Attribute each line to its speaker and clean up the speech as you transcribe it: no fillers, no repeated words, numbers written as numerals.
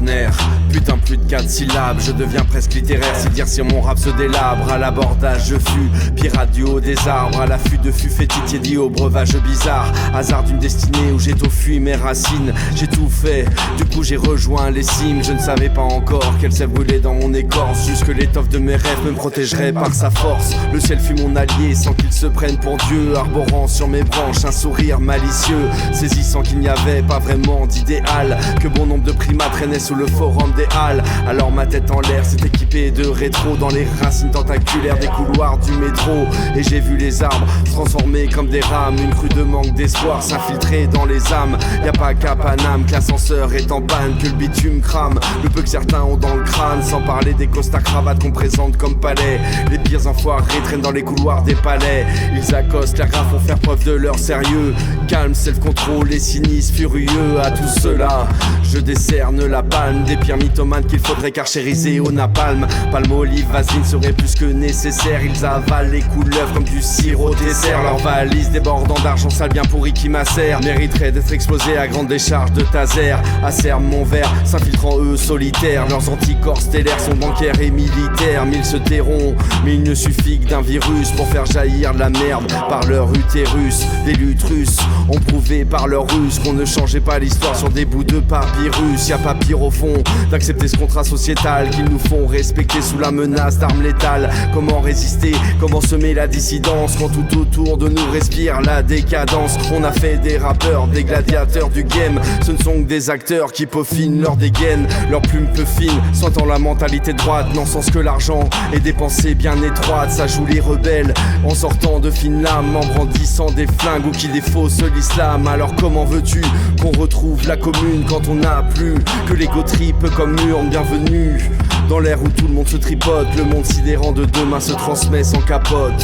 Speaker 1: trentenaire. Putain, plus de 4 syllabes, je deviens presque littéraire. C'est dire si mon rap se délabre. À l'abordage je fus pirate du haut des arbres. À l'affût de fûts fétitiers dit au breuvage bizarre. Hasard d'une destinée où j'ai fui mes racines. J'ai tout fait, du coup j'ai rejoint les cimes. Je ne savais pas encore qu'elle s'est brûlée dans mon écorce. Jusque l'étoffe de mes rêves me protégerait par sa force. Le ciel fut mon allié sans qu'il se prenne pour Dieu. Arborant sur mes branches un sourire malicieux, saisissant qu'il n'y avait pas vraiment d'idéal, que bon nombre de primates traînaient sous le forum des halles. Alors ma tête en l'air s'est équipée de rétro dans les racines tentaculaires des couloirs du métro. Et j'ai vu les arbres se transformer comme des rames. Une crue de manque d'espoir s'infiltrer dans les âmes. Y'a pas qu'à Paname que l'ascenseur est en panne, que le bitume crame le peu que certains ont dans le crâne. Sans parler des costards cravates qu'on présente comme palais. Les pires enfoirés traînent dans les couloirs des palais. Ils accostent, les graphes font faire preuve de leur sérieux. Calme, self-control et cynisme furieux. À tout cela, je décerne la palme des pires mythomanes qu'il faudrait carchériser au napalm. Palme-olive, vaseline serait plus que nécessaire. Ils avalent les couleuvres comme du sirop dessert. Leur valise débordant d'argent sale bien pourri qui macère mériterait d'être explosé à grande décharge de taser. Acerbe mon verre, s'infiltrant eux solitaires. Leurs anticorps stellaires sont bancaires et militaires. Mille se tairont, mais il ne suffit que d'un virus pour faire jaillir la merde par leur utérus. Des luttes russes ont prouvé par leur ruse qu'on ne changeait pas l'histoire sur des bouts de papyrus. Y'a pas pire au fond d'accepter ce contrat sociétal qu'ils nous font respecter sous la menace d'armes létales. Comment résister, comment semer la dissidence quand tout autour de nous respire la décadence. On a fait des rappeurs, des gladiateurs du game. Ce ne sont que des acteurs qui peaufinent leur dégaine. Leur plume peu fine, sentant la mentalité droite, n'en sens que l'argent et des pensées bien étroites. Ça joue les rebelles en sortant de fines lames, en brandissant des flingues ou qui défaussent l'islam. Alors comment veux-tu qu'on retrouve la commune quand on n'a plus que l'ego trip comme mur? Bienvenue dans l'ère où tout le monde se tripote. Le monde sidérant de demain se transmet sans capote.